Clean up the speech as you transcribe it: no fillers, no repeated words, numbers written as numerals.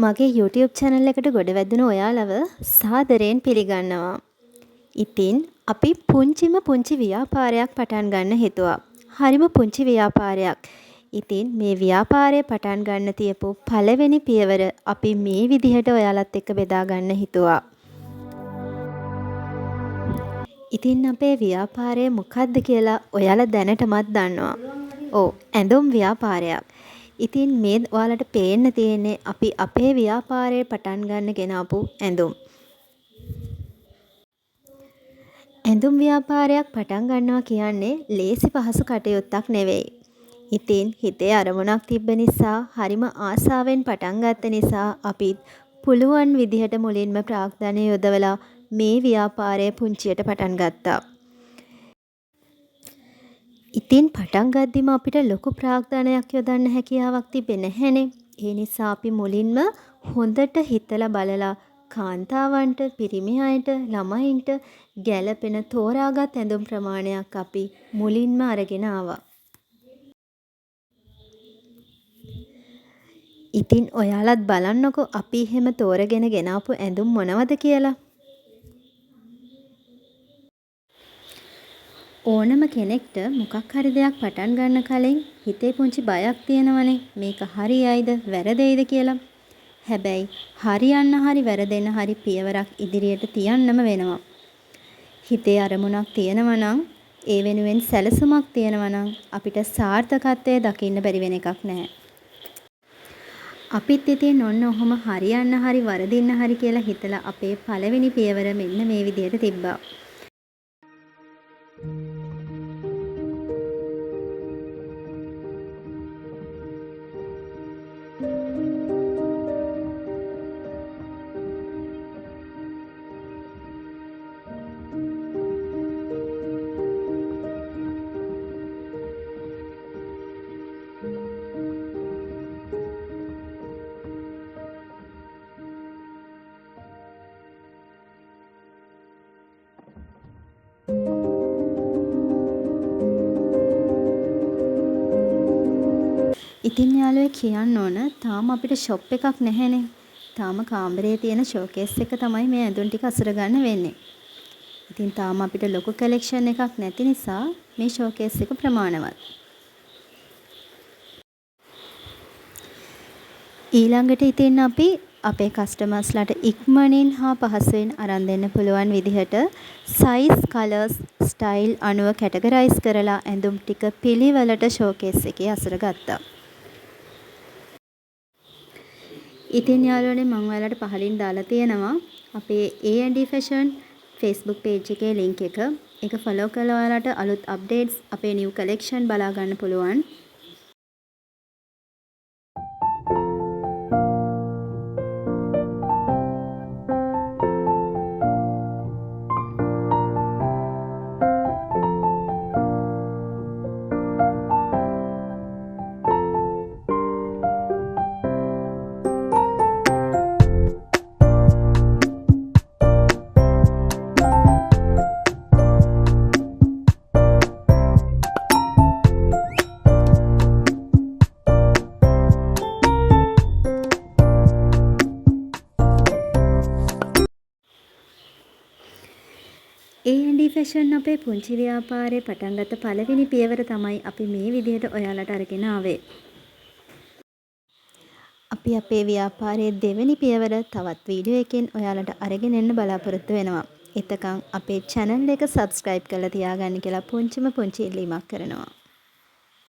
මගේ YouTube channel එකට ගොඩ වැදුණු ඔයාලව සාදරයෙන් පිළිගන්නවා. ඉතින් අපි පුංචි ව්‍යාපාරයක් පටන් ගන්න හිතුවා. හරිම පුංචි ව්‍යාපාරයක්. ඉතින් මේ ව්‍යාපාරය පටන් ගන්න තියපු පළවෙනි පියවර අපි මේ විදිහට ඔයාලත් එක්ක බෙදා ගන්න හිතුවා. ඉතින් අපේ ව්‍යාපාරය මොකක්ද කියලා ඔයාලා දැනටමත් දන්නවා. ඔව්, ඇඳුම් ව්‍යාපාරයක්. ඉතින් මේ ඔයාලට පේන්න තියෙන්නේ අපි අපේ ව්‍යාපාරය පටන් ගන්න ගෙනාපු ඇඳුම්. ඇඳුම් ව්‍යාපාරයක් පටන් ගන්නවා කියන්නේ ලේසි පහසු කටයුත්තක් නෙවෙයි. ඉතින් හිතේ අරමුණක් තිබ්බ නිසා, හරිම ආසාවෙන් පටන් ගත්ත නිසා අපි පුළුවන් විදිහට මුලින්ම ප්‍රාග්ධනය යොදවලා මේ ව්‍යාපාරය පුංචියට පටන් ගත්තා. ඉතින් පටන් ගද්දිම අපිට ලොකු ප්‍රාග්ධනයක් යොදන්න හැකියාවක් තිබෙන්නේ නැහැනේ. ඒ නිසා අපි මුලින්ම හොඳට හිතලා බලලා කාන්තාවන්ට, පිරිමි අයට, ළමයින්ට ගැළපෙන තෝරාගත් ඇඳුම් ප්‍රමාණයක් අපි මුලින්ම අරගෙන ආවා. ඉතින් ඔයාලත් බලන්නකෝ අපි එහෙම තෝරගෙන ගෙනාපු ඇඳුම් මොනවද කියලා. ඕනම කෙනෙක්ට මොකක් හරි දෙයක් පටන් ගන්න කලින් හිතේ පුංචි බයක් තියෙනවනේ. මේක හරියයිද වැරදෙයිද කියලා. හැබැයි හරියන්න හරි වැරදෙන්න හරි පියවරක් ඉදිරියට තියන්නම වෙනවා. හිතේ අරමුණක් තියෙනවා නම්, ඒ වෙනුවෙන් සැලසුමක් තියෙනවා නම් අපිට සාර්ථකත්වය දකින්න බැරි වෙන එකක් නැහැ. අපිත් ඉතින් ඔන්න ඔහොම හරියන්න හරි වරදින්න හරි කියලා හිතලා අපේ පළවෙනි පියවර මෙන්න මේ විදිහට තිබ්බා. ඉතින් යාළුවෝ කියන්න ඕන තාම අපිට ෂොප් එකක් නැහැනේ. තාම කාමරේ තියෙන ෂෝකේස් එක තමයි මේ ඇඳුම් ටික අසුර ගන්න වෙන්නේ. ඉතින් තාම අපිට ලොකු කලෙක්ෂන් එකක් නැති නිසා මේ ෂෝකේස් එක ප්‍රමාණවත්. ඊළඟට ඉතින් අපි අපේ කස්ටමර්ස්ලාට ඉක්මනින් හා පහසුවෙන් අරන් දෙන්න පුළුවන් විදිහට සයිස්, කලර්ස්, ස්ටයිල් අනුව කැටගරයිස් කරලා ඇඳුම් ටික පිළිවෙලට ෂෝකේස් එකේ අසුර ගත්තා. ඉතින් යාළුවනේ මම ඔයාලට පහලින් දාලා තියෙනවා අපේ A&D Fashion Facebook page එකේ link එක. ඒක follow කරලා ඔයාලට අලුත් updates, අපේ new collection බලා ගන්න පුළුවන්. A&D Fashion අපේ පුංචි ව්‍යාපාරේ පටන් ගත්ත පළවෙනි පියවර තමයි අපි මේ විදිහට ඔයාලට අරගෙන ආවේ. අපි අපේ ව්‍යාපාරයේ දෙවෙනි පියවර තවත් වීඩියෝ එකකින් ඔයාලට අරගෙන එන්න බලාපොරොත්තු වෙනවා. එතකන් අපේ channel එක subscribe කරලා තියාගන්න කියලා පුංචි ඉල්ලීමක් කරනවා.